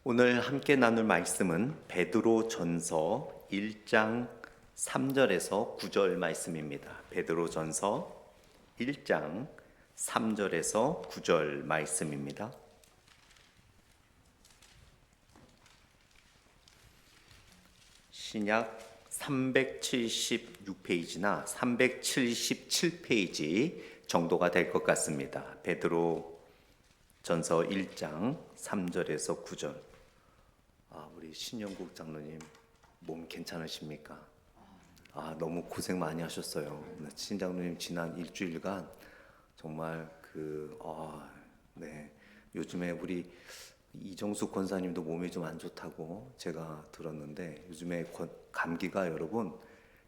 오늘 함께 나눌 말씀은 베드로전서 1장 3절에서 9절 말씀입니다. 베드로전서 1장 3절에서 9절 말씀입니다. 신약 376페이지나 377페이지 정도가 될 것 같습니다. 베드로전서 1장 3절에서 9절. 우리 신영국 장로님 몸 괜찮으십니까? 너무 고생 많이 하셨어요. 신 장로님 지난 일주일간 정말 요즘에 우리 이정숙 권사님도 몸이 좀 안 좋다고 제가 들었는데 요즘에 감기가 여러분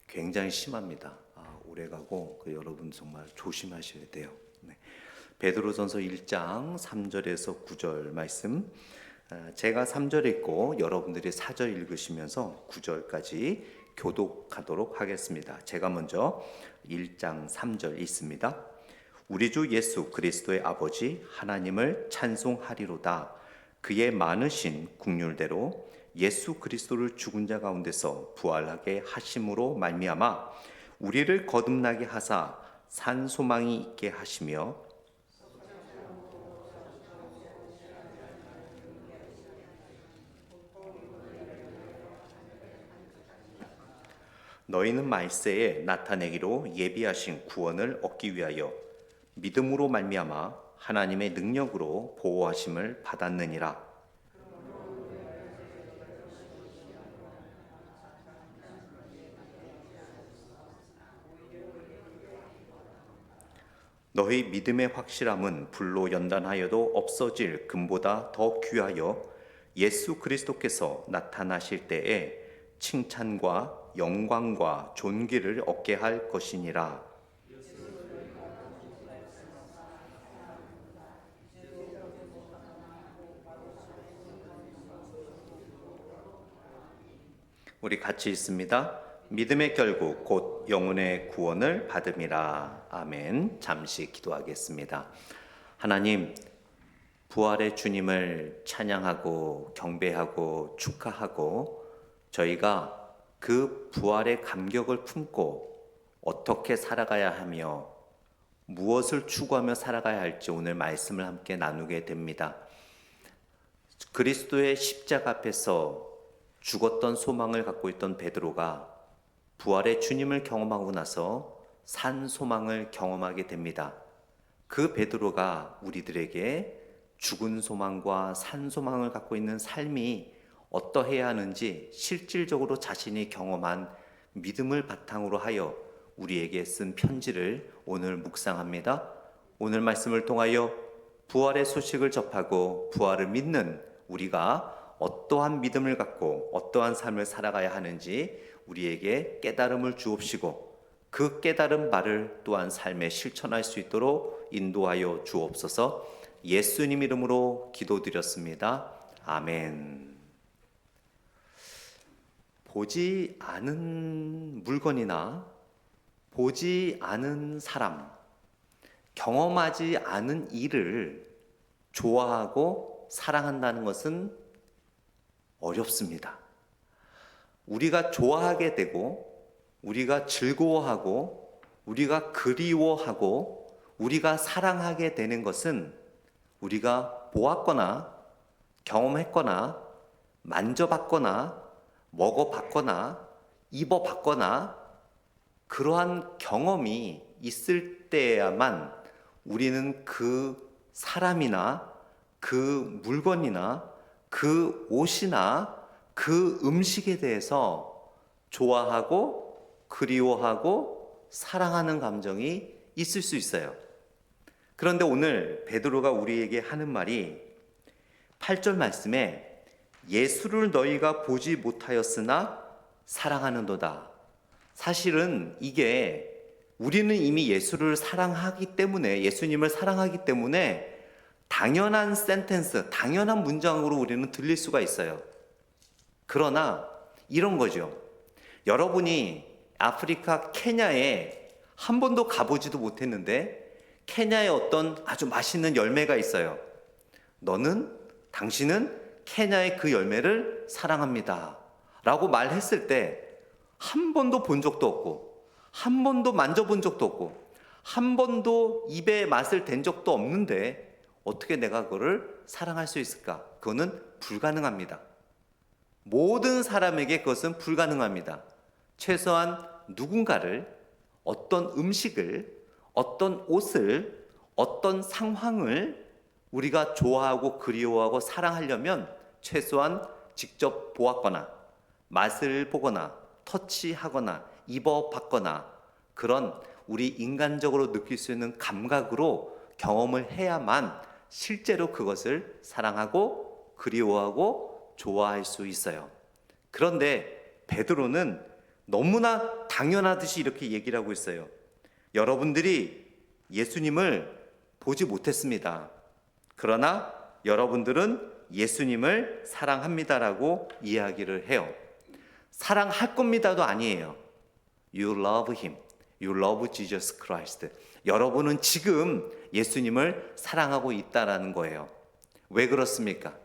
굉장히 심합니다. 오래가고 여러분 정말 조심하셔야 돼요. 베드로전서 1장 3절에서 9절 말씀, 제가 3절 읽고 여러분들이 4절 읽으시면서 9절까지 교독하도록 하겠습니다. 제가 먼저 1장 3절 읽습니다. 우리 주 예수 그리스도의 아버지 하나님을 찬송하리로다. 그의 많으신 긍휼대로 예수 그리스도를 죽은 자 가운데서 부활하게 하심으로 말미암아 우리를 거듭나게 하사 산 소망이 있게 하시며 너희는 말세에 나타내기로 예비하신 구원을 얻기 위하여 믿음으로 말미암아 하나님의 능력으로 보호하심을 받았느니라. 너희 믿음의 확실함은 불로 연단하여도 없어질 금보다 더 귀하여 예수 그리스도께서 나타나실 때에 칭찬과 영광과 존귀를 얻게 할 것이니라. 우리 같이 읽습니다. 믿음의 결국 곧 영혼의 구원을 받음이라. 아멘. 잠시 기도하겠습니다. 하나님, 부활의 주님을 찬양하고 경배하고 축하하고 저희가 그 부활의 감격을 품고 어떻게 살아가야 하며 무엇을 추구하며 살아가야 할지 오늘 말씀을 함께 나누게 됩니다. 그리스도의 십자가 앞에서 죽었던 소망을 갖고 있던 베드로가 부활의 주님을 경험하고 나서 산 소망을 경험하게 됩니다. 그 베드로가 우리들에게 죽은 소망과 산 소망을 갖고 있는 삶이 어떠해야 하는지 실질적으로 자신이 경험한 믿음을 바탕으로 하여 우리에게 쓴 편지를 오늘 묵상합니다. 오늘 말씀을 통하여 부활의 소식을 접하고 부활을 믿는 우리가 어떠한 믿음을 갖고 어떠한 삶을 살아가야 하는지 우리에게 깨달음을 주옵시고 그 깨달은 바를 또한 삶에 실천할 수 있도록 인도하여 주옵소서. 예수님 이름으로 기도드렸습니다. 아멘. 보지 않은 물건이나 보지 않은 사람, 경험하지 않은 일을 좋아하고 사랑한다는 것은 어렵습니다. 우리가 좋아하게 되고 우리가 즐거워하고 우리가 그리워하고 우리가 사랑하게 되는 것은 우리가 보았거나 경험했거나 만져봤거나 먹어봤거나 입어봤거나 그러한 경험이 있을 때야만 우리는 그 사람이나 그 물건이나 그 옷이나 그 음식에 대해서 좋아하고 그리워하고 사랑하는 감정이 있을 수 있어요. 그런데 오늘 베드로가 우리에게 하는 말이 8절 말씀에 예수를 너희가 보지 못하였으나 사랑하는도다. 사실은 이게 우리는 이미 예수를 사랑하기 때문에, 예수님을 사랑하기 때문에 당연한 센텐스, 당연한 문장으로 우리는 들릴 수가 있어요. 그러나 이런 거죠. 여러분이 아프리카 케냐에 한 번도 가보지도 못했는데 케냐에 어떤 아주 맛있는 열매가 있어요. 당신은 케냐의 그 열매를 사랑합니다 라고 말했을 때 한 번도 본 적도 없고 한 번도 만져본 적도 없고 한 번도 입에 맛을 댄 적도 없는데 어떻게 내가 그거를 사랑할 수 있을까? 그거는 불가능합니다. 모든 사람에게 그것은 불가능합니다. 최소한 누군가를, 어떤 음식을, 어떤 옷을, 어떤 상황을 우리가 좋아하고 그리워하고 사랑하려면 최소한 직접 보았거나 맛을 보거나 터치하거나 입어봤거나 그런 우리 인간적으로 느낄 수 있는 감각으로 경험을 해야만 실제로 그것을 사랑하고 그리워하고 좋아할 수 있어요. 그런데 베드로는 너무나 당연하듯이 이렇게 얘기를 하고 있어요. 여러분들이 예수님을 보지 못했습니다. 그러나 여러분들은 예수님을 사랑합니다라고 이야기를 해요. 사랑할 겁니다도 아니에요. You love him. You love Jesus Christ. 여러분은 지금 예수님을 사랑하고 있다라는 거예요. 왜 그렇습니까?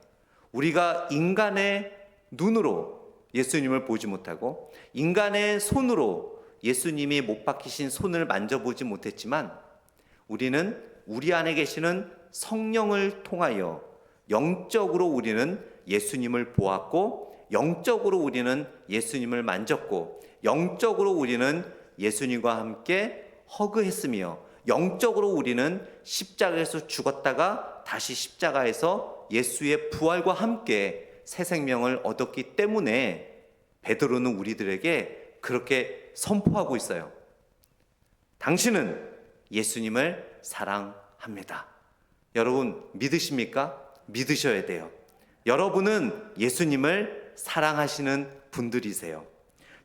우리가 인간의 눈으로 예수님을 보지 못하고 인간의 손으로 예수님이 못 박히신 손을 만져보지 못했지만 우리는 우리 안에 계시는 성령을 통하여 영적으로 우리는 예수님을 보았고 영적으로 우리는 예수님을 만졌고 영적으로 우리는 예수님과 함께 허그했으며 영적으로 우리는 십자가에서 죽었다가 다시 십자가에서 예수의 부활과 함께 새 생명을 얻었기 때문에 베드로는 우리들에게 그렇게 선포하고 있어요. 당신은 예수님을 사랑합니다. 여러분 믿으십니까? 믿으셔야 돼요. 여러분은 예수님을 사랑하시는 분들이세요.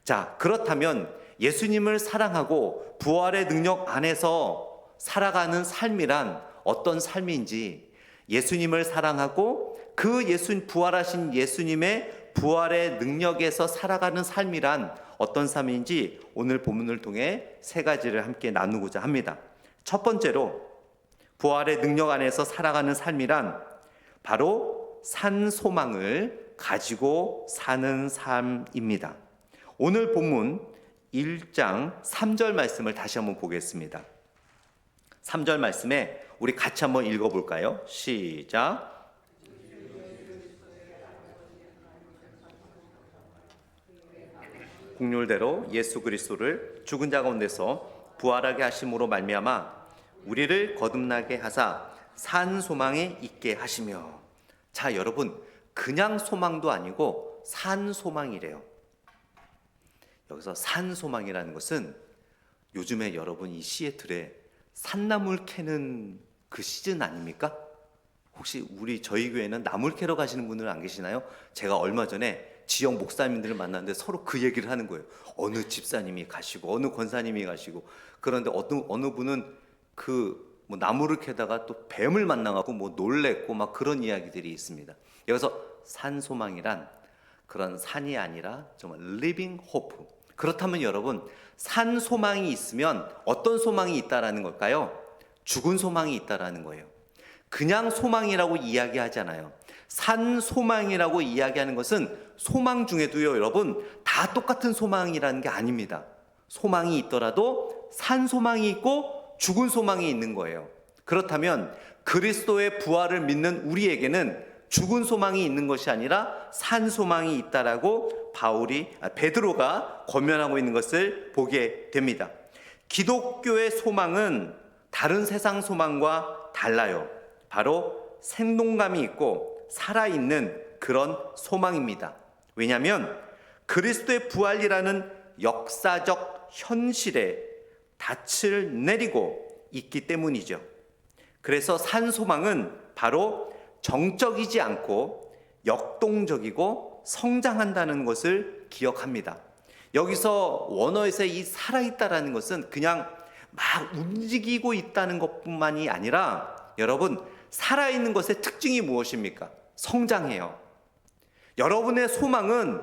자, 그렇다면 예수님을 사랑하고 부활의 능력 안에서 살아가는 삶이란 어떤 삶인지, 예수님을 사랑하고 그 부활하신 예수님의 부활의 능력에서 살아가는 삶이란 어떤 삶인지 오늘 본문을 통해 세 가지를 함께 나누고자 합니다. 첫 번째로 부활의 능력 안에서 살아가는 삶이란 바로 산 소망을 가지고 사는 삶입니다. 오늘 본문 1장 3절 말씀을 다시 한번 보겠습니다. 3절 말씀에 우리 같이 한번 읽어볼까요? 시작. 국률대로 예수 그리스도를 죽은 자 가운데서 부활하게 하심으로 말미암아 우리를 거듭나게 하사 산 소망에 있게 하시며. 자, 여러분, 그냥 소망도 아니고 산 소망이래요. 여기서 산 소망이라는 것은 요즘에 여러분 이 시애틀에 산나물 캐는 그 시즌 아닙니까? 혹시 저희 교회는 나물 캐러 가시는 분들 안 계시나요? 제가 얼마 전에 지역 목사님들을 만났는데 서로 그 얘기를 하는 거예요. 어느 집사님이 가시고 어느 권사님이 가시고, 그런데 어느 분은 나무를 캐다가 또 뱀을 만나갖고 놀랬고 막 그런 이야기들이 있습니다. 여기서 산소망이란 그런 산이 아니라 정말 living hope. 그렇다면 여러분, 산 소망이 있으면 어떤 소망이 있다라는 걸까요? 죽은 소망이 있다라는 거예요. 그냥 소망이라고 이야기하잖아요. 산 소망이라고 이야기하는 것은 소망 중에도요, 여러분, 다 똑같은 소망이라는 게 아닙니다. 소망이 있더라도 산 소망이 있고 죽은 소망이 있는 거예요. 그렇다면 그리스도의 부활을 믿는 우리에게는 죽은 소망이 있는 것이 아니라 산 소망이 있다라고 베드로가 권면하고 있는 것을 보게 됩니다. 기독교의 소망은 다른 세상 소망과 달라요. 바로 생동감이 있고 살아있는 그런 소망입니다. 왜냐하면 그리스도의 부활이라는 역사적 현실에 닻을 내리고 있기 때문이죠. 그래서 산 소망은 바로 정적이지 않고 역동적이고 성장한다는 것을 기억합니다. 여기서 원어에서 이 살아있다라는 것은 그냥 막 움직이고 있다는 것뿐만이 아니라, 여러분, 살아있는 것의 특징이 무엇입니까? 성장해요. 여러분의 소망은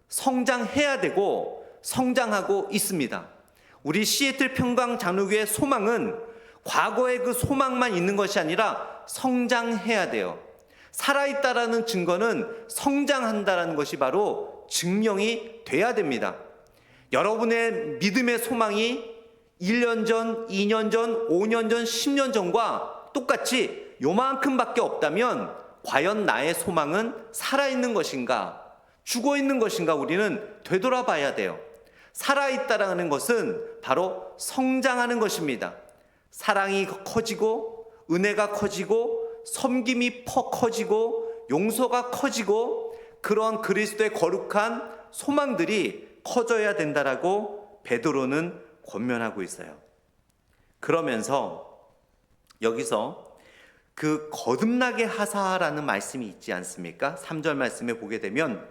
성장해야 되고 성장하고 있습니다. 우리 시애틀 평강 장로교의 소망은 과거의 그 소망만 있는 것이 아니라 성장해야 돼요. 살아있다라는 증거는 성장한다라는 것이 바로 증명이 돼야 됩니다. 여러분의 믿음의 소망이 1년 전, 2년 전, 5년 전, 10년 전과 똑같이 요만큼밖에 없다면 과연 나의 소망은 살아있는 것인가, 죽어있는 것인가 우리는 되돌아봐야 돼요. 살아있다라는 것은 바로 성장하는 것입니다. 사랑이 커지고 은혜가 커지고 섬김이 커지고 용서가 커지고 그러한 그리스도의 거룩한 소망들이 커져야 된다라고 베드로는 권면하고 있어요. 그러면서 여기서 그 거듭나게 하사라는 말씀이 있지 않습니까? 3절 말씀에 보게 되면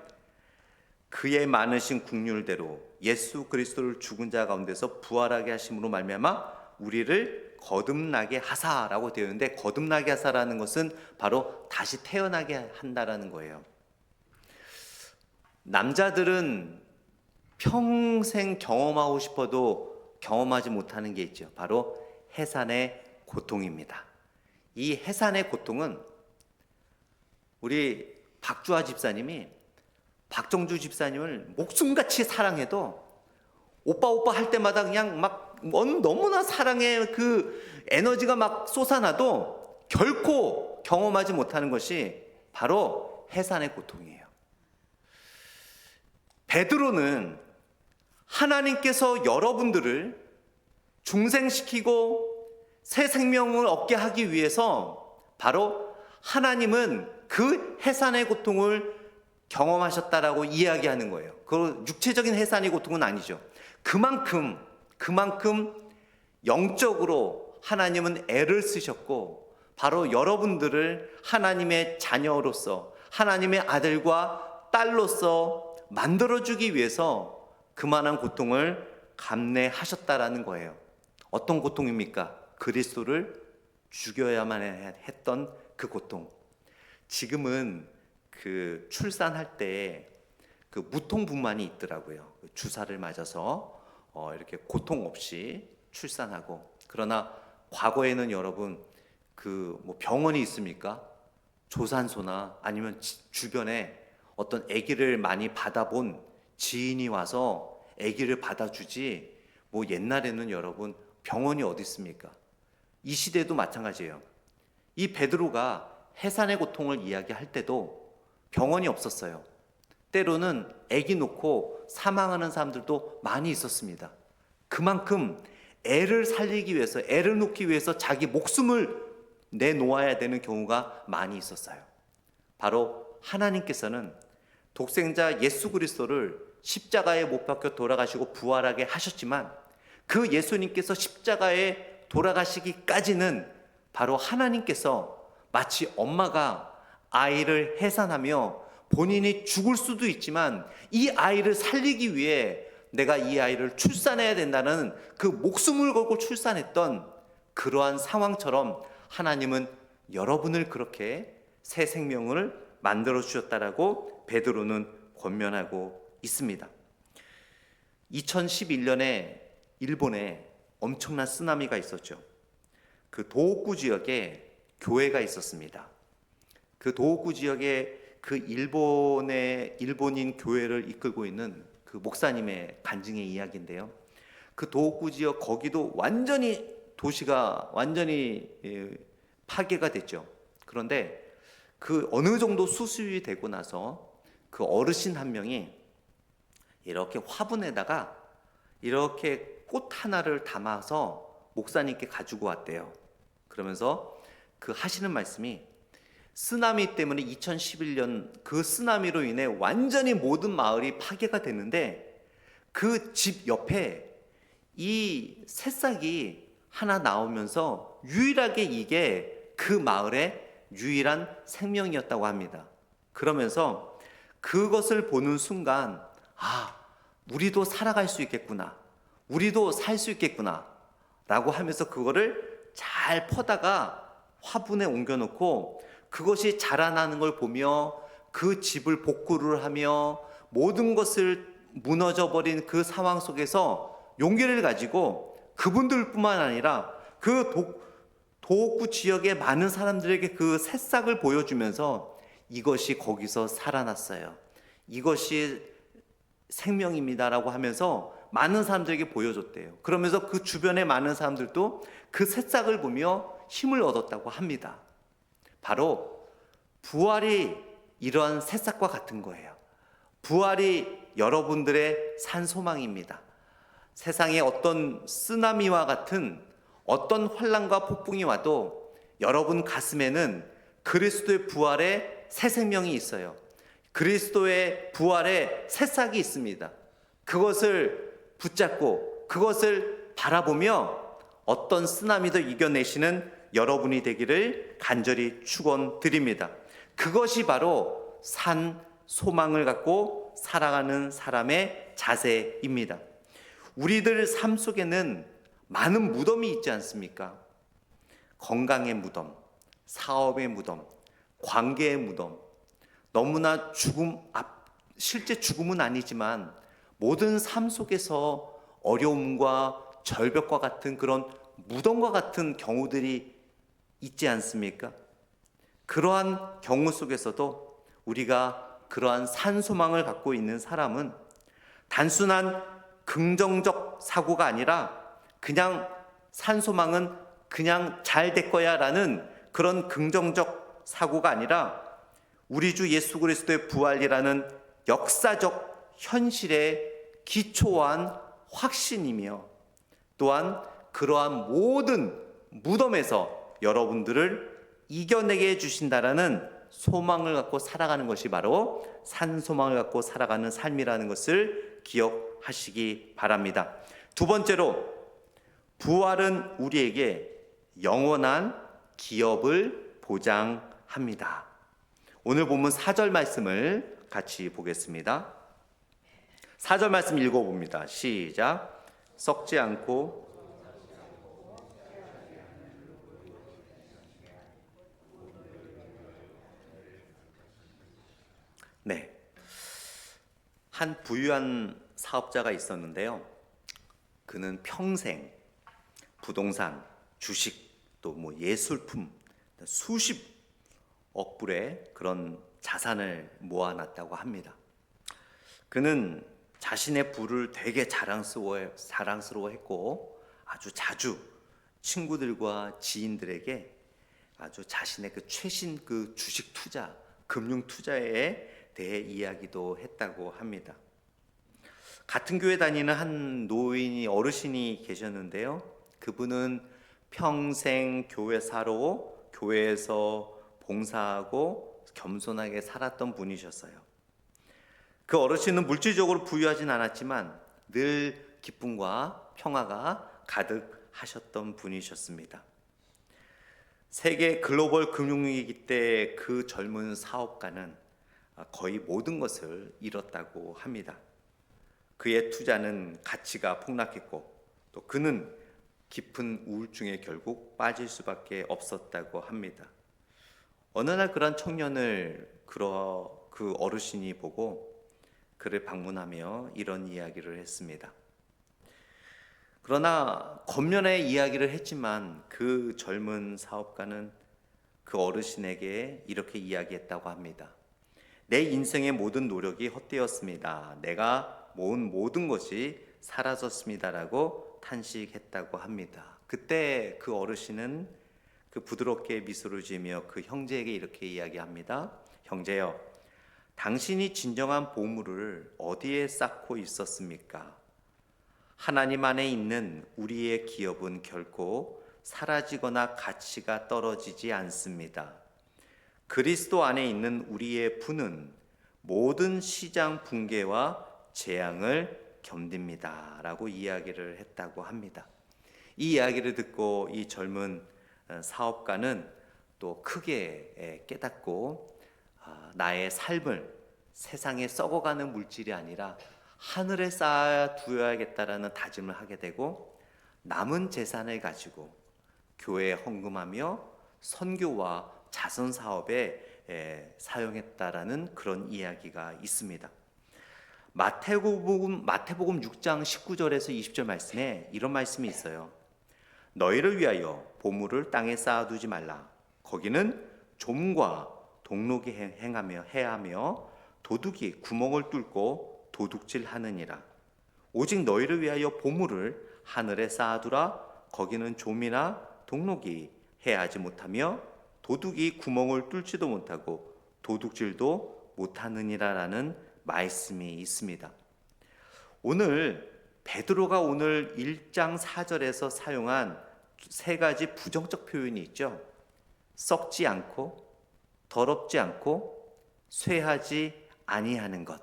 그의 많으신 긍휼대로 예수 그리스도를 죽은 자 가운데서 부활하게 하심으로 말미암아 우리를 거듭나게 하사라고 되어 있는데, 거듭나게 하사라는 것은 바로 다시 태어나게 한다라는 거예요. 남자들은 평생 경험하고 싶어도 경험하지 못하는 게 있죠. 바로 해산의 고통입니다. 이 해산의 고통은 우리 박주아 집사님이 박정주 집사님을 목숨같이 사랑해도 오빠 할 때마다 그냥 막 너무나 사랑의 그 에너지가 막 솟아나도 결코 경험하지 못하는 것이 바로 해산의 고통이에요. 베드로는 하나님께서 여러분들을 중생시키고 새 생명을 얻게 하기 위해서 바로 하나님은 그 해산의 고통을 경험하셨다라고 이야기하는 거예요. 그 육체적인 해산의 고통은 아니죠. 그만큼 영적으로 하나님은 애를 쓰셨고 바로 여러분들을 하나님의 자녀로서 하나님의 아들과 딸로서 만들어주기 위해서 그만한 고통을 감내하셨다라는 거예요. 어떤 고통입니까? 그리스도를 죽여야만 했던 그 고통. 지금은 그 출산할 때 그 무통분만이 있더라고요. 주사를 맞아서 이렇게 고통 없이 출산하고. 그러나 과거에는 여러분 그 뭐 병원이 있습니까? 조산소나 아니면 주변에 어떤 아기를 많이 받아본 지인이 와서 아기를 받아주지, 뭐 옛날에는 여러분 병원이 어디 있습니까? 이 시대도 마찬가지예요. 이 베드로가 해산의 고통을 이야기할 때도 병원이 없었어요. 때로는 아기 놓고 사망하는 사람들도 많이 있었습니다. 그만큼 애를 살리기 위해서, 애를 놓기 위해서 자기 목숨을 내놓아야 되는 경우가 많이 있었어요. 바로 하나님께서는 독생자 예수 그리스도를 십자가에 못 박혀 돌아가시고 부활하게 하셨지만 그 예수님께서 십자가에 돌아가시기까지는 바로 하나님께서 마치 엄마가 아이를 해산하며 본인이 죽을 수도 있지만 이 아이를 살리기 위해 내가 이 아이를 출산해야 된다는 그 목숨을 걸고 출산했던 그러한 상황처럼 하나님은 여러분을 그렇게 새 생명을 만들어 주셨다라고 베드로는 권면하고 있습니다. 2011년에 일본에 엄청난 쓰나미가 있었죠. 그 도호쿠 지역에 교회가 있었습니다. 그 도호쿠 지역에 그 일본인 교회를 이끌고 있는 그 목사님의 간증의 이야기인데요. 그 도호쿠 지역 거기도 도시가 완전히 파괴가 됐죠. 그런데 그 어느 정도 수습이 되고 나서 그 어르신 한 명이 이렇게 화분에다가 이렇게 꽃 하나를 담아서 목사님께 가지고 왔대요. 그러면서 그 하시는 말씀이 쓰나미 때문에 2011년 그 쓰나미로 인해 완전히 모든 마을이 파괴가 됐는데 그 집 옆에 이 새싹이 하나 나오면서 유일하게 이게 그 마을의 유일한 생명이었다고 합니다. 그러면서 그것을 보는 순간 우리도 살아갈 수 있겠구나, 우리도 살 수 있겠구나 라고 하면서 그거를 잘 퍼다가 화분에 옮겨놓고 그것이 자라나는 걸 보며 그 집을 복구를 하며 모든 것을 무너져버린 그 상황 속에서 용기를 가지고 그분들뿐만 아니라 그 도호쿠 지역의 많은 사람들에게 그 새싹을 보여주면서 이것이 거기서 살아났어요. 이것이 생명입니다라고 하면서 많은 사람들에게 보여줬대요. 그러면서 그 주변의 많은 사람들도 그 새싹을 보며 힘을 얻었다고 합니다. 바로 부활이 이러한 새싹과 같은 거예요. 부활이 여러분들의 산 소망입니다. 세상에 어떤 쓰나미와 같은 어떤 환난과 폭풍이 와도 여러분 가슴에는 그리스도의 부활의 새 생명이 있어요. 그리스도의 부활의 새싹이 있습니다. 그것을 붙잡고 그것을 바라보며 어떤 쓰나미도 이겨내시는 여러분이 되기를 간절히 축원드립니다. 그것이 바로 산 소망을 갖고 살아가는 사람의 자세입니다. 우리들 삶 속에는 많은 무덤이 있지 않습니까? 건강의 무덤, 사업의 무덤, 관계의 무덤, 너무나 실제 죽음은 아니지만 모든 삶 속에서 어려움과 절벽과 같은 그런 무덤과 같은 경우들이 있지 않습니까? 그러한 경우 속에서도 우리가 그러한 산소망을 갖고 있는 사람은 단순한 긍정적 사고가 아니라 그냥 산소망은 그냥 잘 될 거야 라는 그런 긍정적 사고가 아니라 우리 주 예수 그리스도의 부활이라는 역사적 현실에 기초한 확신이며 또한 그러한 모든 무덤에서 여러분들을 이겨내게 해주신다라는 소망을 갖고 살아가는 것이 바로 산소망을 갖고 살아가는 삶이라는 것을 기억하시기 바랍니다. 두 번째로, 부활은 우리에게 영원한 기업을 보장합니다. 오늘 본문 4절 말씀을 같이 보겠습니다. 4절 말씀 읽어봅니다. 시작. 썩지 않고 네, 한 부유한 사업자가 있었는데요. 그는 평생 부동산, 주식, 또 뭐 예술품 수십억 불의 그런 자산을 모아놨다고 합니다. 그는 자신의 부를 되게 자랑스러워했고 아주 자주 친구들과 지인들에게 아주 자신의 그 최신 그 주식 투자, 금융 투자에 대해 이야기도 했다고 합니다. 같은 교회 다니는 한 노인이 어르신이 계셨는데요. 그분은 평생 교회사로 교회에서 봉사하고 겸손하게 살았던 분이셨어요. 그 어르신은 물질적으로 부유하진 않았지만 늘 기쁨과 평화가 가득하셨던 분이셨습니다. 세계 글로벌 금융위기 때 그 젊은 사업가는 거의 모든 것을 잃었다고 합니다. 그의 투자는 가치가 폭락했고 또 그는 깊은 우울증에 결국 빠질 수밖에 없었다고 합니다. 어느 날 그런 청년을 그 어르신이 보고 그를 방문하며 이런 이야기를 했습니다. 그러나 겉면의 이야기를 했지만 그 젊은 사업가는 그 어르신에게 이렇게 이야기했다고 합니다. 내 인생의 모든 노력이 헛되었습니다. 내가 모은 모든 것이 사라졌습니다라고 탄식했다고 합니다. 그때 그 어르신은 그 부드럽게 미소를 지으며 그 형제에게 이렇게 이야기합니다. 형제여, 당신이 진정한 보물을 어디에 쌓고 있었습니까? 하나님 안에 있는 우리의 기업은 결코 사라지거나 가치가 떨어지지 않습니다. 그리스도 안에 있는 우리의 부는 모든 시장 붕괴와 재앙을 견딥니다 라고 이야기를 했다고 합니다. 이 이야기를 듣고 이 젊은 사업가는 또 크게 깨닫고 나의 삶을 세상에 썩어가는 물질이 아니라 하늘에 쌓아두어야겠다라는 다짐을 하게 되고 남은 재산을 가지고 교회에 헌금하며 선교와 자선 사업에 사용했다라는 그런 이야기가 있습니다. 마태복음 6장 19절에서 20절 말씀에 이런 말씀이 있어요. 너희를 위하여 보물을 땅에 쌓아두지 말라. 거기는 좀과 동록이 해하며 도둑이 구멍을 뚫고 도둑질하느니라. 오직 너희를 위하여 보물을 하늘에 쌓아두라. 거기는 좀이나 동록이 해하지 못하며 도둑이 구멍을 뚫지도 못하고 도둑질도 못하느니라라는 말씀이 있습니다. 오늘 베드로가 오늘 1장 4절에서 사용한 세 가지 부정적 표현이 있죠. 썩지 않고, 더럽지 않고, 쇠하지 아니하는 것.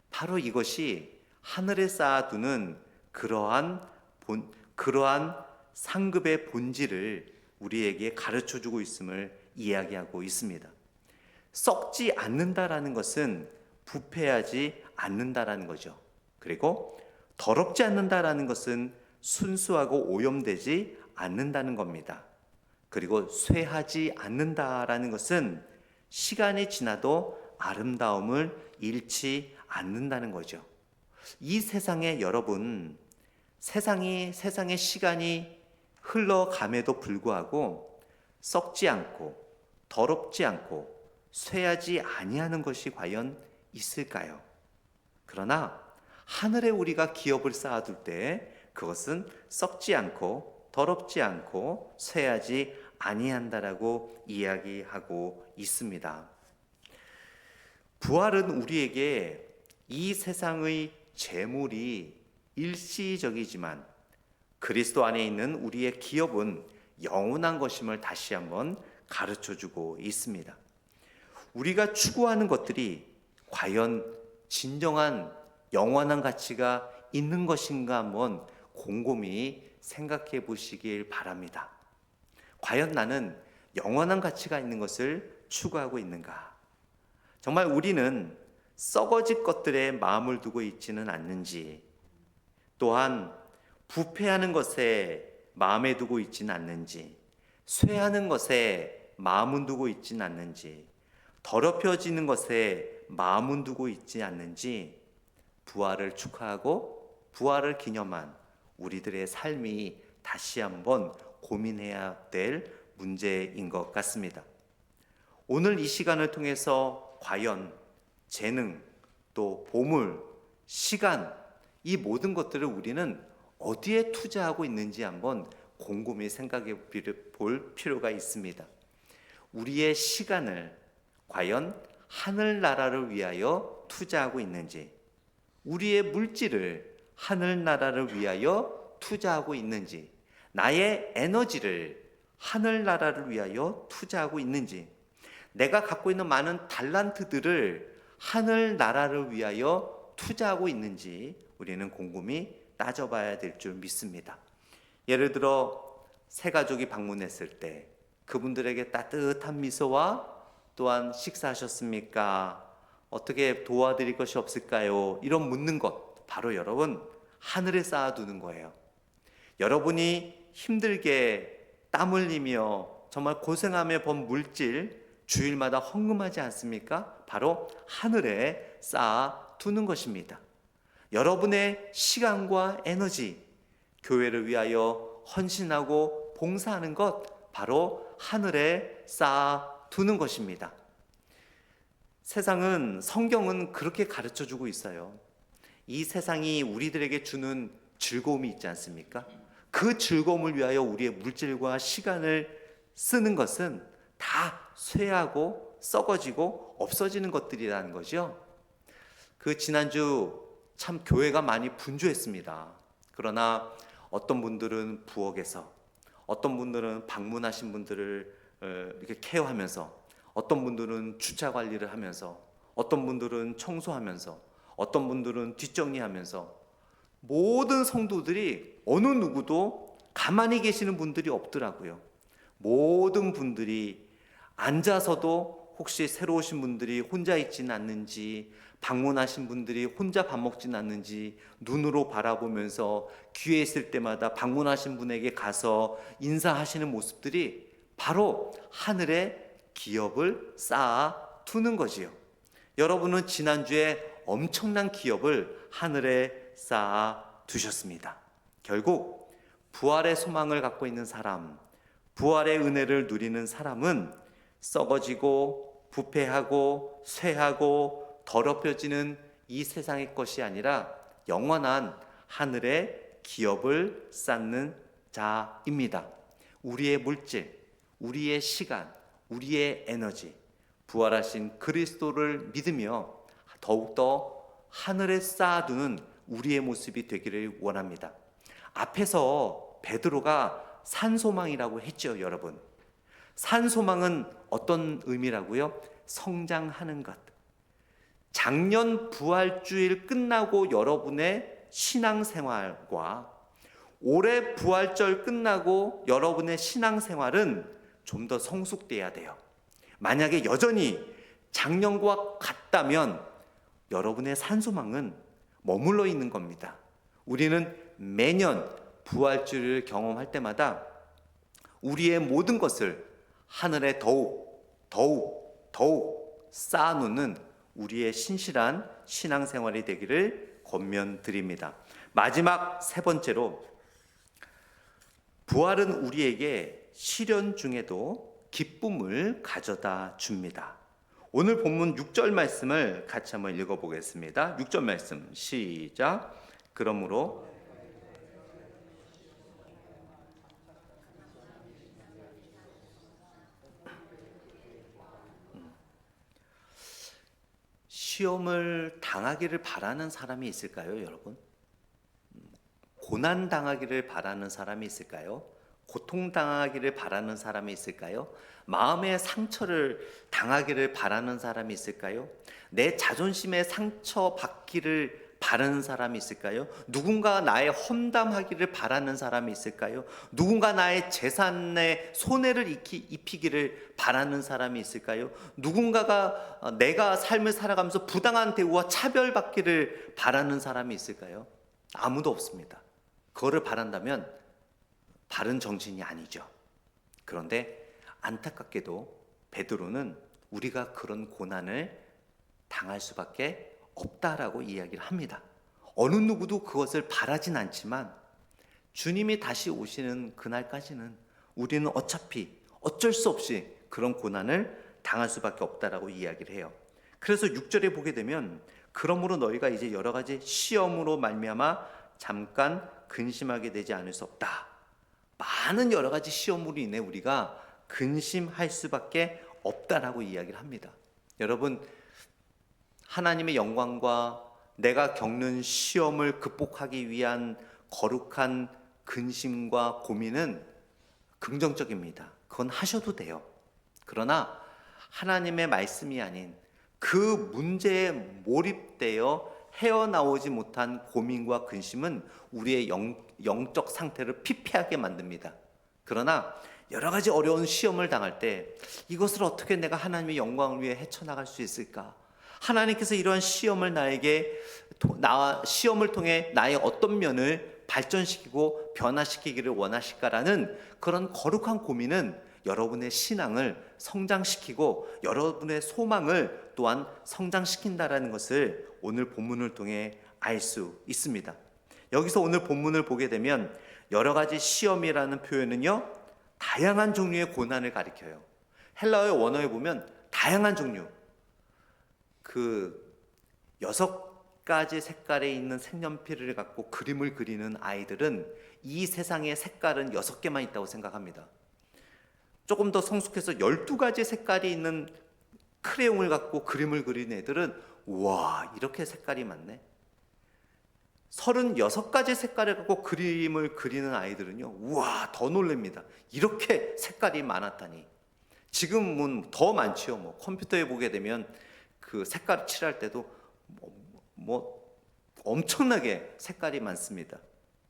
바로 이것이 하늘에 쌓아두는 그러한 상급의 본질을 우리에게 가르쳐주고 있음을 이야기하고 있습니다. 썩지 않는다라는 것은 부패하지 않는다라는 거죠. 그리고 더럽지 않는다라는 것은 순수하고 오염되지 않는다는 겁니다. 그리고 쇠하지 않는다라는 것은 시간이 지나도 아름다움을 잃지 않는다는 거죠. 이 세상에 여러분, 세상의 시간이 흘러감에도 불구하고 썩지 않고 더럽지 않고 쇠하지 아니하는 것이 과연 있을까요? 그러나 하늘에 우리가 기업을 쌓아둘 때 그것은 썩지 않고 더럽지 않고 쇠하지 아니한다라고 이야기하고 있습니다. 부활은 우리에게 이 세상의 재물이 일시적이지만 그리스도 안에 있는 우리의 기업은 영원한 것임을 다시 한번 가르쳐주고 있습니다. 우리가 추구하는 것들이 과연 진정한 영원한 가치가 있는 것인가 한번 곰곰이 생각해 보시길 바랍니다. 과연 나는 영원한 가치가 있는 것을 추구하고 있는가? 정말 우리는 썩어질 것들에 마음을 두고 있지는 않는지, 또한 부패하는 것에 마음에 두고 있지는 않는지, 쇠하는 것에 마음은 두고 있지는 않는지, 더럽혀지는 것에 마음은 두고 있지 않는지, 부활을 축하하고 부활을 기념한 우리들의 삶이 다시 한번 고민해야 될 문제인 것 같습니다. 오늘 이 시간을 통해서 과연 재능, 또 보물, 시간, 이 모든 것들을 우리는 어디에 투자하고 있는지 한번 곰곰이 생각해 볼 필요가 있습니다. 우리의 시간을 과연 하늘나라를 위하여 투자하고 있는지, 우리의 물질을 하늘나라를 위하여 투자하고 있는지, 나의 에너지를 하늘나라를 위하여 투자하고 있는지, 내가 갖고 있는 많은 달란트들을 하늘나라를 위하여 투자하고 있는지 우리는 곰곰이 따져봐야 될 줄 믿습니다. 예를 들어 새 가족이 방문했을 때 그분들에게 따뜻한 미소와 또한 식사하셨습니까? 어떻게 도와드릴 것이 없을까요? 이런 묻는 것, 바로 여러분 하늘에 쌓아두는 거예요. 여러분이 힘들게 땀 흘리며 정말 고생하며 번 물질 주일마다 헌금하지 않습니까? 바로 하늘에 쌓아두는 것입니다. 여러분의 시간과 에너지, 교회를 위하여 헌신하고 봉사하는 것, 바로 하늘에 쌓아두는 것입니다. 성경은 그렇게 가르쳐주고 있어요. 이 세상이 우리들에게 주는 즐거움이 있지 않습니까? 그 즐거움을 위하여 우리의 물질과 시간을 쓰는 것은 다 쇠하고 썩어지고 없어지는 것들이라는 거죠. 지난주 참 교회가 많이 분주했습니다. 그러나 어떤 분들은 부엌에서, 어떤 분들은 방문하신 분들을 이렇게 케어하면서, 어떤 분들은 주차 관리를 하면서, 어떤 분들은 청소하면서, 어떤 분들은 뒷정리하면서, 모든 성도들이 어느 누구도 가만히 계시는 분들이 없더라고요. 모든 분들이 앉아서도 혹시 새로 오신 분들이 혼자 있지는 않는지, 방문하신 분들이 혼자 밥 먹지는 않는지 눈으로 바라보면서 기회 있을 때마다 방문하신 분에게 가서 인사하시는 모습들이 바로 하늘에 기업을 쌓아 두는 거지요. 여러분은 지난주에 엄청난 기업을 하늘에 쌓아 두셨습니다. 결국 부활의 소망을 갖고 있는 사람, 부활의 은혜를 누리는 사람은 썩어지고 부패하고 쇠하고 더럽혀지는 이 세상의 것이 아니라 영원한 하늘의 기업을 쌓는 자입니다. 우리의 물질, 우리의 시간, 우리의 에너지, 부활하신 그리스도를 믿으며 더욱더 하늘에 쌓아두는 우리의 모습이 되기를 원합니다. 앞에서 베드로가 산소망이라고 했죠, 여러분. 산소망은 어떤 의미라고요? 성장하는 것. 작년 부활주일 끝나고 여러분의 신앙생활과 올해 부활절 끝나고 여러분의 신앙생활은 좀 더 성숙돼야 돼요. 만약에 여전히 작년과 같다면 여러분의 산소망은 머물러 있는 겁니다. 우리는 매년 부활주일을 경험할 때마다 우리의 모든 것을 하늘에 더욱 쌓아놓는 우리의 신실한 신앙생활이 되기를 권면드립니다. 마지막 세 번째로, 부활은 우리에게 시련 중에도 기쁨을 가져다 줍니다. 오늘 본문 6절 말씀을 같이 한번 읽어보겠습니다. 6절 말씀 시작. 그러므로 시험을 당하기를 바라는 사람이 있을까요, 여러분? 고난 당하기를 바라는 사람이 있을까요? 고통 당하기를 바라는 사람이 있을까요? 마음의 상처를 당하기를 바라는 사람이 있을까요? 내 자존심에 상처 받기를 바라는 사람이 있을까요? 누군가 나의 험담하기를 바라는 사람이 있을까요? 누군가 나의 재산에 손해를 입히기를 바라는 사람이 있을까요? 누군가가 내가 삶을 살아가면서 부당한 대우와 차별받기를 바라는 사람이 있을까요? 아무도 없습니다. 그거를 바란다면 바른 정신이 아니죠. 그런데 안타깝게도 베드로는 우리가 그런 고난을 당할 수밖에 없다라고 이야기를 합니다. 어느 누구도 그것을 바라진 않지만 주님이 다시 오시는 그날까지는 우리는 어차피 어쩔 수 없이 그런 고난을 당할 수밖에 없다라고 이야기를 해요. 그래서 6절에 보게 되면 그러므로 너희가 이제 여러 가지 시험으로 말미암아 잠깐 근심하게 되지 않을 수 없다. 많은 여러 가지 시험으로 인해 우리가 근심할 수밖에 없다라고 이야기를 합니다. 여러분, 하나님의 영광과 내가 겪는 시험을 극복하기 위한 거룩한 근심과 고민은 긍정적입니다. 그건 하셔도 돼요. 그러나 하나님의 말씀이 아닌 그 문제에 몰입되어 헤어나오지 못한 고민과 근심은 우리의 영적 상태를 피폐하게 만듭니다. 그러나 여러 가지 어려운 시험을 당할 때 이것을 어떻게 내가 하나님의 영광을 위해 헤쳐나갈 수 있을까? 하나님께서 이러한 시험을 시험을 통해 나의 어떤 면을 발전시키고 변화시키기를 원하실까라는 그런 거룩한 고민은 여러분의 신앙을 성장시키고 여러분의 소망을 또한 성장시킨다라는 것을 오늘 본문을 통해 알 수 있습니다. 여기서 오늘 본문을 보게 되면 여러 가지 시험이라는 표현은요, 다양한 종류의 고난을 가리켜요. 헬라어의 원어에 보면 다양한 종류, 그 6가지 색깔에 있는 색연필을 갖고 그림을 그리는 아이들은 이 세상에 색깔은 6개만 있다고 생각합니다. 조금 더 성숙해서 12가지 색깔이 있는 크레용을 갖고 그림을 그리는 애들은 우와, 이렇게 색깔이 많네. 36가지 색깔을 갖고 그림을 그리는 아이들은요, 우와, 더 놀랍니다. 이렇게 색깔이 많았다니. 지금은 더 많지요. 컴퓨터에 보게 되면 그 색깔 칠할 때도 엄청나게 색깔이 많습니다.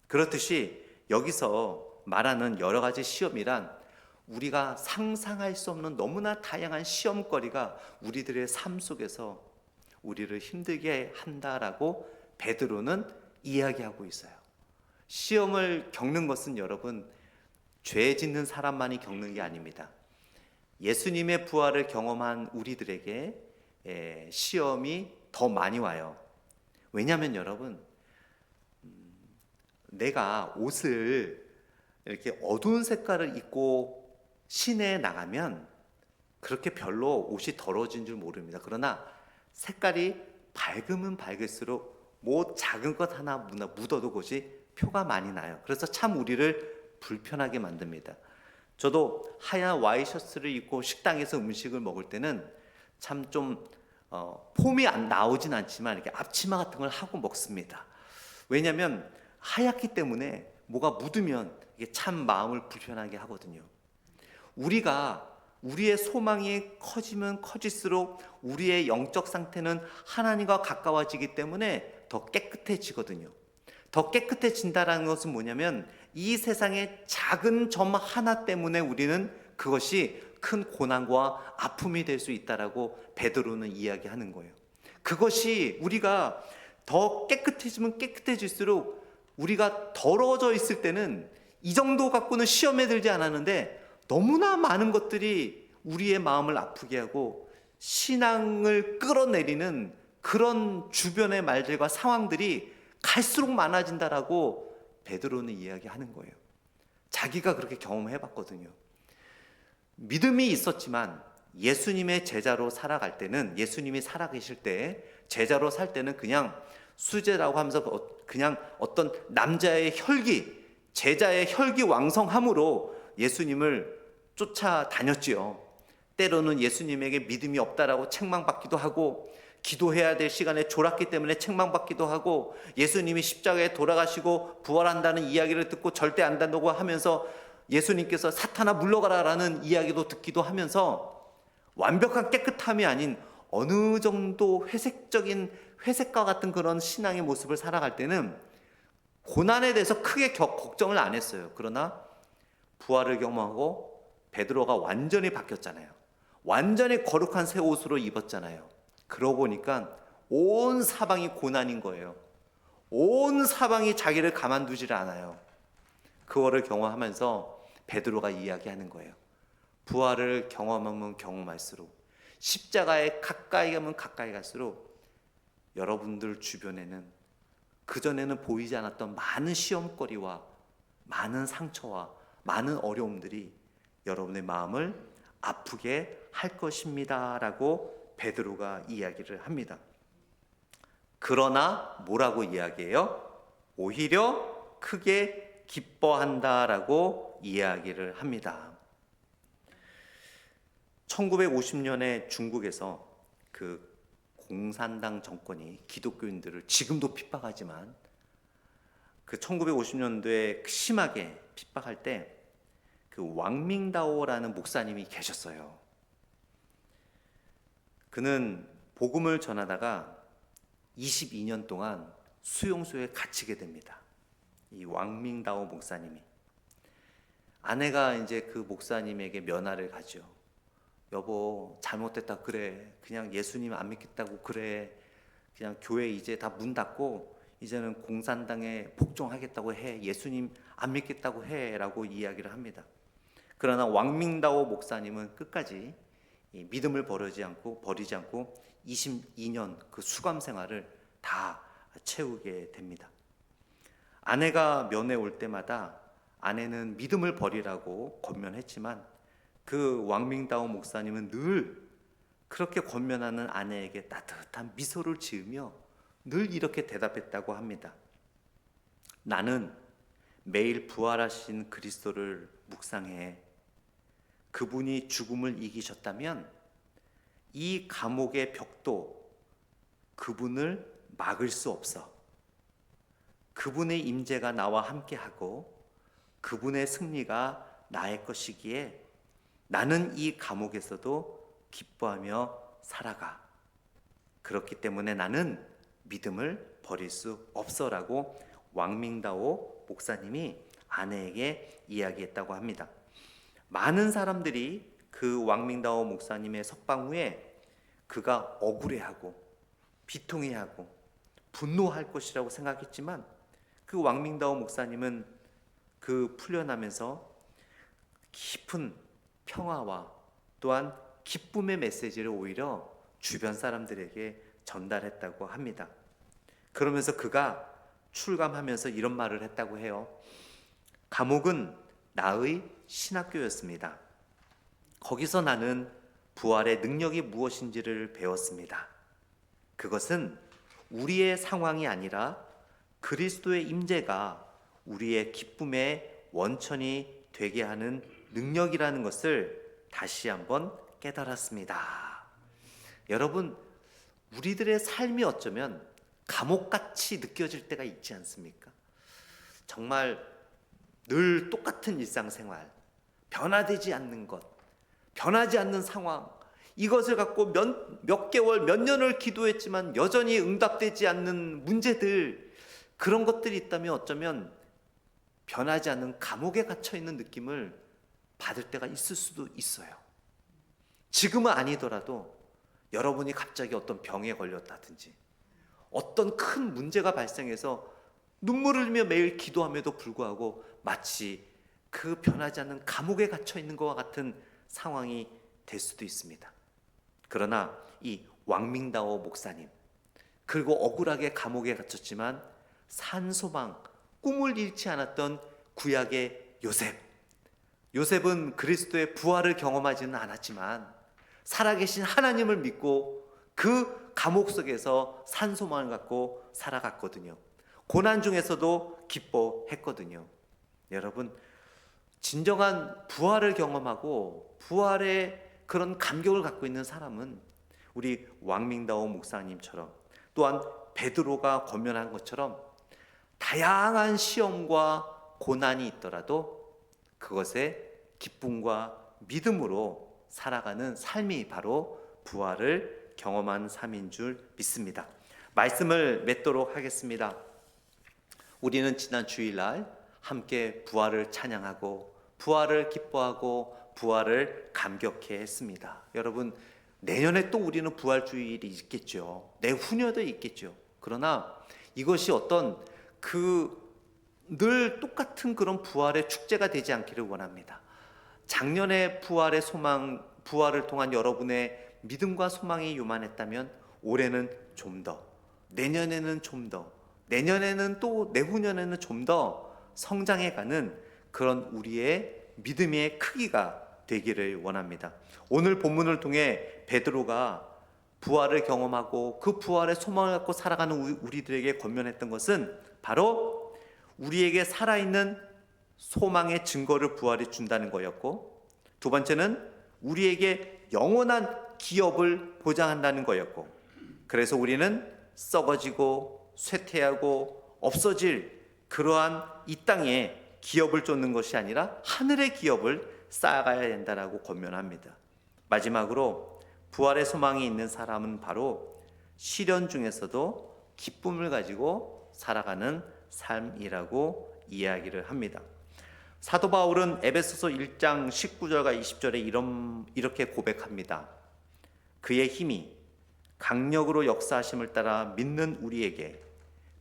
그렇듯이 여기서 말하는 여러 가지 시험이란 우리가 상상할 수 없는 너무나 다양한 시험거리가 우리들의 삶 속에서 우리를 힘들게 한다라고 베드로는 이야기하고 있어요. 시험을 겪는 것은 여러분, 죄 짓는 사람만이 겪는 게 아닙니다. 예수님의 부활을 경험한 우리들에게 시험이 더 많이 와요. 왜냐하면 여러분, 내가 옷을 이렇게 어두운 색깔을 입고 시내에 나가면 그렇게 별로 옷이 더러워진 줄 모릅니다. 그러나 색깔이 밝으면 밝을수록 뭐 작은 것 하나 묻어도 그것이 표가 많이 나요. 그래서 참 우리를 불편하게 만듭니다. 저도 하얀 와이셔츠를 입고 식당에서 음식을 먹을 때는 참 좀 폼이 안 나오진 않지만 이렇게 앞치마 같은 걸 하고 먹습니다. 왜냐하면 하얗기 때문에 뭐가 묻으면 이게 참 마음을 불편하게 하거든요. 우리가 우리의 소망이 커지면 커질수록 우리의 영적 상태는 하나님과 가까워지기 때문에 더 깨끗해지거든요. 더 깨끗해진다는 것은 뭐냐면 이 세상의 작은 점 하나 때문에 우리는 그것이 큰 고난과 아픔이 될 수 있다라고 베드로는 이야기하는 거예요. 그것이 우리가 더 깨끗해지면 깨끗해질수록 우리가 더러워져 있을 때는 이 정도 갖고는 시험에 들지 않았는데 너무나 많은 것들이 우리의 마음을 아프게 하고 신앙을 끌어내리는 그런 주변의 말들과 상황들이 갈수록 많아진다라고 베드로는 이야기하는 거예요. 자기가 그렇게 경험해 봤거든요. 믿음이 있었지만 예수님의 제자로 살아갈 때는, 예수님이 살아계실 때 제자로 살 때는 그냥 수제라고 하면서 그냥 어떤 남자의 혈기, 제자의 혈기 왕성함으로 예수님을 쫓아다녔지요. 때로는 예수님에게 믿음이 없다라고 책망받기도 하고, 기도해야 될 시간에 졸았기 때문에 책망받기도 하고, 예수님이 십자가에 돌아가시고 부활한다는 이야기를 듣고 절대 안 된다고 하면서 예수님께서 사탄아 물러가라라는 이야기도 듣기도 하면서 완벽한 깨끗함이 아닌 어느 정도 회색과 같은 그런 신앙의 모습을 살아갈 때는 고난에 대해서 크게 걱정을 안 했어요. 그러나 부활을 경험하고 베드로가 완전히 바뀌었잖아요. 완전히 거룩한 새 옷으로 입었잖아요. 그러고 보니까 온 사방이 고난인 거예요. 온 사방이 자기를 가만두질 않아요. 그거를 경험하면서 베드로가 이야기하는 거예요. 부활을 경험하면 경험할수록, 십자가에 가까이 가면 가까이 갈수록 여러분들 주변에는 그전에는 보이지 않았던 많은 시험거리와 많은 상처와 많은 어려움들이 여러분의 마음을 아프게 할 것입니다 라고 베드로가 이야기를 합니다. 그러나 뭐라고 이야기해요? 오히려 크게 기뻐한다라고 이야기를 합니다. 1950년에 중국에서 그 공산당 정권이 기독교인들을 지금도 핍박하지만 그 1950년도에 심하게 핍박할 때 그 왕밍다오라는 목사님이 계셨어요. 그는 복음을 전하다가 22년 동안 수용소에 갇히게 됩니다. 이 왕밍다오 목사님이. 아내가 이제 그 목사님에게 면화를 가죠. 여보, 잘못됐다 그래. 그냥 예수님 안 믿겠다고 그래. 그냥 교회 이제 다 문 닫고 이제는 공산당에 복종하겠다고 해. 예수님 안 믿겠다고 해. 라고 이야기를 합니다. 그러나 왕밍다오 목사님은 끝까지 이 믿음을 버리지 않고 22년 그 수감 생활을 다 채우게 됩니다. 아내가 면회 올 때마다 아내는 믿음을 버리라고 권면했지만 그 왕밍다오 목사님은 늘 그렇게 권면하는 아내에게 따뜻한 미소를 지으며 늘 이렇게 대답했다고 합니다. 나는 매일 부활하신 그리스도를 묵상해. 그분이 죽음을 이기셨다면 이 감옥의 벽도 그분을 막을 수 없어. 그분의 임재가 나와 함께하고 그분의 승리가 나의 것이기에 나는 이 감옥에서도 기뻐하며 살아가. 그렇기 때문에 나는 믿음을 버릴 수 없어라고 왕밍다오 목사님이 아내에게 이야기했다고 합니다. 많은 사람들이 그 왕밍다오 목사님의 석방 후에 그가 억울해하고 비통해하고 분노할 것이라고 생각했지만 그 왕밍다오 목사님은 그 풀려나면서 깊은 평화와 또한 기쁨의 메시지를 오히려 주변 사람들에게 전달했다고 합니다. 그러면서 그가 출감하면서 이런 말을 했다고 해요. 감옥은 나의 신학교였습니다. 거기서 나는 부활의 능력이 무엇인지를 배웠습니다. 그것은 우리의 상황이 아니라 그리스도의 임재가 우리의 기쁨의 원천이 되게 하는 능력이라는 것을 다시 한번 깨달았습니다. 여러분, 우리들의 삶이 어쩌면 감옥같이 느껴질 때가 있지 않습니까? 정말 늘 똑같은 일상생활, 변화되지 않는 것, 변하지 않는 상황, 이것을 갖고 몇 개월, 몇 년을 기도했지만 여전히 응답되지 않는 문제들, 그런 것들이 있다면 어쩌면 변하지 않는 감옥에 갇혀 있는 느낌을 받을 때가 있을 수도 있어요. 지금은 아니더라도 여러분이 갑자기 어떤 병에 걸렸다든지 어떤 큰 문제가 발생해서 눈물을 흘리며 매일 기도함에도 불구하고 마치 그 변하지 않는 감옥에 갇혀 있는 것과 같은 상황이 될 수도 있습니다. 그러나 이 왕밍다오 목사님, 그리고 억울하게 감옥에 갇혔지만 산소망, 꿈을 잃지 않았던 구약의 요셉은 그리스도의 부활을 경험하지는 않았지만 살아계신 하나님을 믿고 그 감옥 속에서 산소망을 갖고 살아갔거든요. 고난 중에서도 기뻐했거든요. 여러분, 진정한 부활을 경험하고 부활의 그런 감격을 갖고 있는 사람은 우리 왕밍다오 목사님처럼, 또한 베드로가 권면한 것처럼 다양한 시험과 고난이 있더라도 그것에 기쁨과 믿음으로 살아가는 삶이 바로 부활을 경험한 삶인 줄 믿습니다. 말씀을 맺도록 하겠습니다. 우리는 지난 주일날 함께 부활을 찬양하고 부활을 기뻐하고 부활을 감격해 했습니다. 여러분, 내년에 또 우리는 부활주일이 있겠죠. 내후년도 있겠죠. 그러나 이것이 어떤 늘 똑같은 그런 부활의 축제가 되지 않기를 원합니다. 작년에 부활의 소망, 부활을 통한 여러분의 믿음과 소망이 요만했다면 올해는 좀 더, 내년에는 좀 더, 내년에는 또 내후년에는 좀 더 성장해가는 그런 우리의 믿음의 크기가 되기를 원합니다. 오늘 본문을 통해 베드로가 부활을 경험하고 그 부활의 소망을 갖고 살아가는 우리들에게 권면했던 것은 바로 우리에게 살아있는 소망의 증거를 부활이 준다는 거였고, 두 번째는 우리에게 영원한 기업을 보장한다는 거였고, 그래서 우리는 썩어지고 쇠퇴하고 없어질 그러한 이 땅에 기업을 쫓는 것이 아니라 하늘의 기업을 쌓아가야 된다라고 권면합니다. 마지막으로 부활의 소망이 있는 사람은 바로 시련 중에서도 기쁨을 가지고 살아가는 삶이라고 이야기를 합니다. 사도 바울은 에베소서 1장 19절과 20절에 이렇게 고백합니다. 그의 힘이 강력으로 역사하심을 따라 믿는 우리에게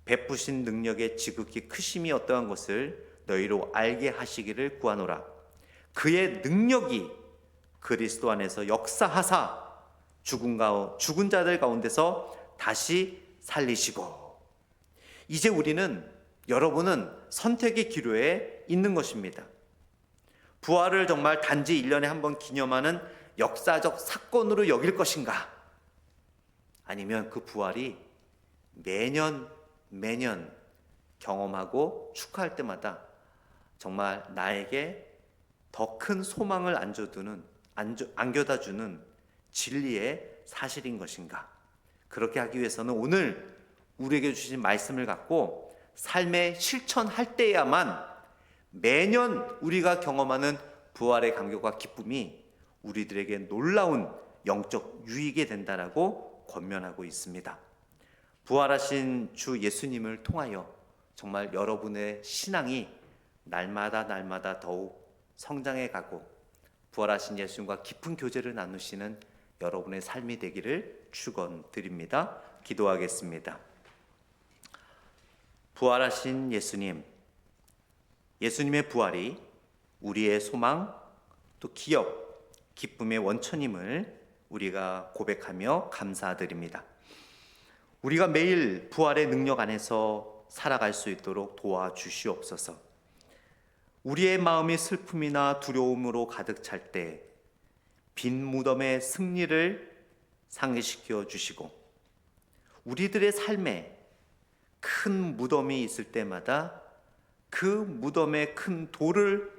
베푸신 능력의 지극히 크심이 어떠한 것을 너희로 알게 하시기를 구하노라. 그의 능력이 그리스도 안에서 역사하사 죽은 자들 가운데서 다시 살리시고, 이제 여러분은 선택의 기로에 있는 것입니다. 부활을 정말 단지 1년에 한 번 기념하는 역사적 사건으로 여길 것인가? 아니면 그 부활이 매년 경험하고 축하할 때마다 정말 나에게 더 큰 소망을 안겨다주는 진리의 사실인 것인가? 그렇게 하기 위해서는 오늘 우리에게 주신 말씀을 갖고 삶에 실천할 때야만 매년 우리가 경험하는 부활의 감격과 기쁨이 우리들에게 놀라운 영적 유익이 된다라고 권면하고 있습니다. 부활하신 주 예수님을 통하여 정말 여러분의 신앙이 날마다 더욱 성장해 가고 부활하신 예수님과 깊은 교제를 나누시는 여러분의 삶이 되기를 축원드립니다. 기도하겠습니다. 부활하신 예수님의 부활이 우리의 소망, 또 기업, 기쁨의 원천임을 우리가 고백하며 감사드립니다. 우리가 매일 부활의 능력 안에서 살아갈 수 있도록 도와주시옵소서. 우리의 마음이 슬픔이나 두려움으로 가득 찰 때 빈 무덤의 승리를 상기시켜 주시고, 우리들의 삶에 큰 무덤이 있을 때마다 그 무덤의 큰 돌을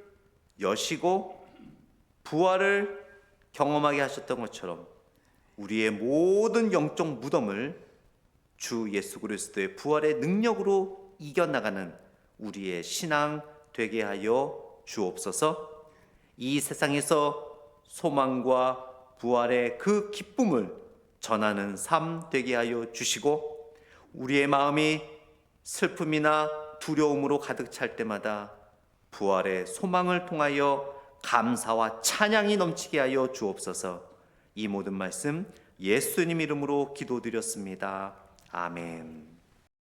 여시고 부활을 경험하게 하셨던 것처럼 우리의 모든 영적 무덤을 주 예수 그리스도의 부활의 능력으로 이겨나가는 우리의 신앙 되게 하여 주옵소서. 이 세상에서 소망과 부활의 그 기쁨을 전하는 삶 되게 하여 주시고, 우리의 마음이 슬픔이나 두려움으로 가득 찰 때마다 부활의 소망을 통하여 감사와 찬양이 넘치게 하여 주옵소서. 이 모든 말씀 예수님 이름으로 기도드렸습니다. 아멘.